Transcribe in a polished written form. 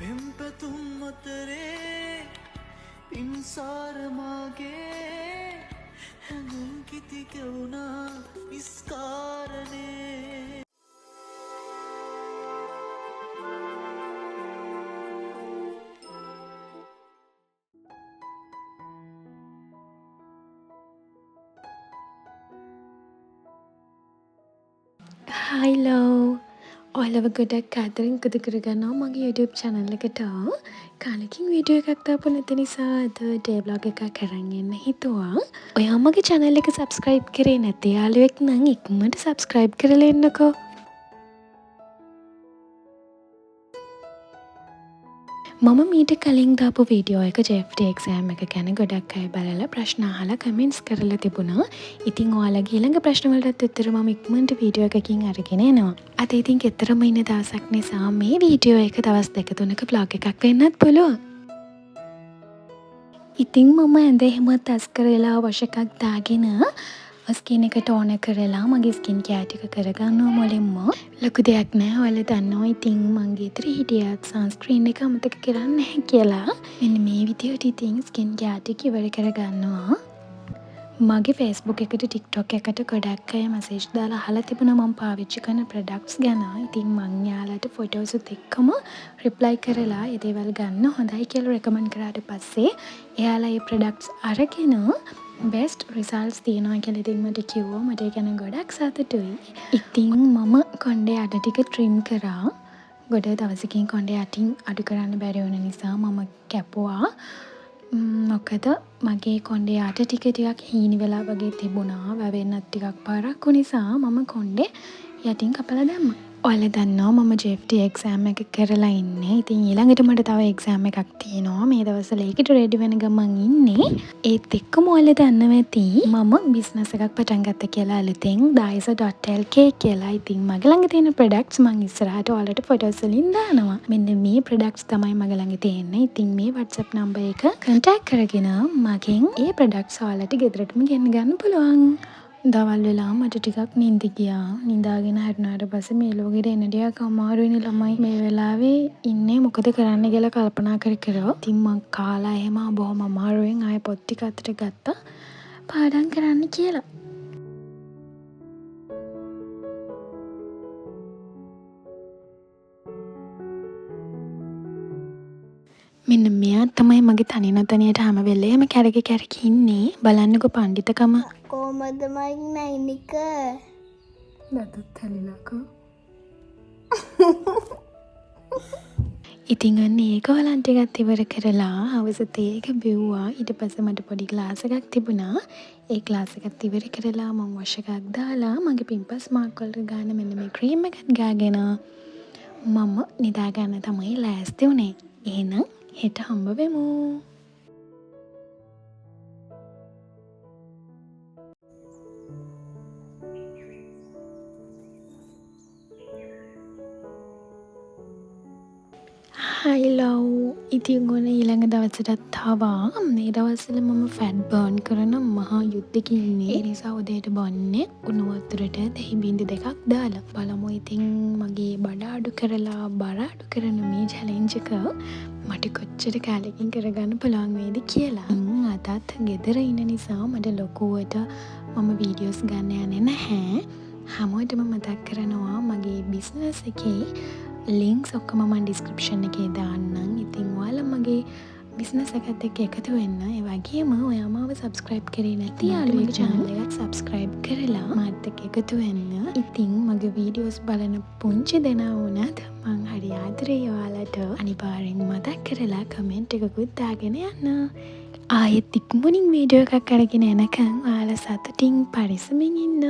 පෙම්පැතුම් අතරේ පින්සාර මාගේ හැඟුම් කිති කෙවුණා නිස්කාරණේ. හයිලෝ ඔයාලව ගොඩක් ආදරෙන් එකතු කරගන්නවා මගේ YouTube channel එකට. කාලෙකින් වීඩියෝ එකක් දාපු නැති නිසා අද ඩේ vlog එකක් අරන් එන්න හිතුවා. ඔයා මගේ channel එක subscribe කරේ නැති යාළුවෙක් නම් ඉක්මනට subscribe කරලා එන්නකෝ. මම මීට කලින් දාපු වීඩියෝ එක JFT exam එක ගැන ගොඩක් අය බලලා ප්‍රශ්න අහලා කමෙන්ට්ස් කරලා තිබුණා. ඉතින් ඔයාලගේ ඊළඟ ප්‍රශ්න වලටත් උත්තර මම ඉක්මනට වීඩියෝ එකකින් අරගෙන එනවා. අද ඉතින් ගෙදරම ඉන්න දවසක් නිසා මේ වීඩියෝ එක දවස් 2-3ක vlog එකක් වෙන්නත් පුළුවන්. ඉතින් මම ඇඳ එහෙමත් අස් කරලා වොෂ් එකක් දාගෙන ස්කින් එක ටෝන කරලා මගේ ස්කින් කෙයාර් ටික කරගන්නවා මුලින්ම. ලොකු දෙයක් නෑ. ඔයාලා දන්නවා ඉතින් මං ගෙදර හිටියත් සන්ස්ක්‍රීන් එක අමතක කරන්නේ නැහැ කියලා. මෙන්න මේ විදියට ඉතින් ස්කින් කෙයාර් ටික ඉවර කරගන්නවා. මගේ Facebook එකට TikTok එකට ගොඩක් අය මැසේජ් දාලා අහලා තිබුණා මම පාවිච්චි කරන products ගැන. ඉතින් මං යාළුවට ෆොටෝස් එක්කම reply කරලා ඒ දේවල් ගන්න හොඳයි කියලා recommend කරාට පස්සේ එයාලා මේ products අරගෙන best results තියෙනවා කියලා ඉතින් මට කිව්වා. මට ඒක ගැන ගොඩක් සතුටුයි. ඉතින් මම කොණ්ඩේ අඩ ටික trim කරා. ගොඩ දවසකින් කොණ්ඩේ අටින් අඩු කරන්න බැරි වුණ නිසා මම කැපුවා. මොකද මගේ කොණ්ඩේ අට ටිකක් හීනි වෙලා වගේ තිබුණා. වැවෙන්නත් ටිකක් පාරක් නිසා මම කොණ්ඩේ යටින් කපලා දැම්මා. ඔයාලා දන්නවා මම JFT exam එක කරලා ඉන්නේ. ඉතින් ඊළඟට මට තව exam එකක් තියෙනවා. මේ දවස්වල ඒකට ready වෙන ගමන් ඉන්නේ. ඒත් එක්කම ඔයාලා දන්නවා ඇති මම business එකක් පටන් ගත්තා කියලා අලුතෙන් Daiso.lk කියලා. ඉතින් මගේ ළඟ තියෙන products මම ඉස්සරහට ඔයාලට photos වලින් දානවා. මෙන්න මේ products තමයි මගේ ළඟ තියෙන්නේ. ඉතින් මේ WhatsApp number එක contact කරගෙන මගෙන් ඒ products ඔයාලට ගෙදරටම ගෙන්න ගන්න පුළුවන්. දවල් වෙලා මට ටිකක් නිින්ද ගියා. නිදාගෙන හැරුණාට පස්සේ මේ ලෝකෙට එන්න ටිකක් අමාරුයිනේ ළමයි. මේ වෙලාවේ ඉන්නේ මොකද කරන්න කියලා කල්පනා කර කර. ඉතින් මං කාලා එහෙම බොහොම අමාරුවෙන් ආයෙ පොත් ටික අතට ගත්තා. පාඩම් කරන්න කියලා. මෙන්න මෙයා තමයි මගේ තනියට හැම වෙලේම කැරකි ඉන්නේ. බලන්නකෝ පඬිතකම. කොහමද මයි නයිනික? නැතත් හැලිලාකෝ. ඉතින් අන්න ඒක වලන් ටිකක් ඉවර කරලා හවස තේ එක බිව්වා. ඊට පස්සේ මට පොඩි ග්ලාස් එකක් තිබුණා. ඒ ග්ලාස් එකත් ඉවර කරලා මම වොෂ් එකක් දාලා මගේ පිම්පල්ස් මාක් වලට ගාන මෙන්න මේ ක්‍රීම් එකත් ගාගෙන මම නිදා ගන්න තමයි ලෑස්ති වුනේ. එහෙනම් හෙට හම්බ වෙමු. හයිලෝ ඉතින් ඔන්න ඊළඟ දවසටත් ආවා. මේ දවස්වල මම ෆැට් බර්න් කරන මහා යුද්ධෙක ඉන්නේ. ඒ නිසා උදේට බොන්නේ උණු වතුරට දහි බින්දු 2ක් දාලා. බලමු ඉතින් මගේ බඩ අඩු කරලා බර අඩු කරන මේ challenge එක මට කොච්චර කාලෙකින් කරගන්න පුළුවන් වේද කියලා. අදත් ගෙදර ඉන්න නිසා මට ලොකුවට මම වීඩියෝස් ගන්න යන්නේ නැහැ. හැමෝටම මතක් කරනවා මගේ බිස්නස් එකේ links ඔක්කොම මම description එකේ දාන්නම්. ඉතින් ඔයාලා මගේ business එකත් එක්ක එකතු වෙන්න. ඒ වගේම ඔයා මාව subscribe කරේ නැති යාළුවෙක් channel එකත් subscribe කරලා මාත් එක්ක එකතු වෙන්න. ඉතින් මගේ videos බලන පුංචි දෙනා වුණත් මං හරි ආදරේ ඔයාලට. අනිවාර්යෙන් මතක් කරලා comment එකකුත් දාගෙන යන්න. ආයෙත් ඉක්මනින් වීඩියෝ එකක් අරගෙන එනකන් ඔයාලා සතුටින් පරිස්සමින් ඉන්න.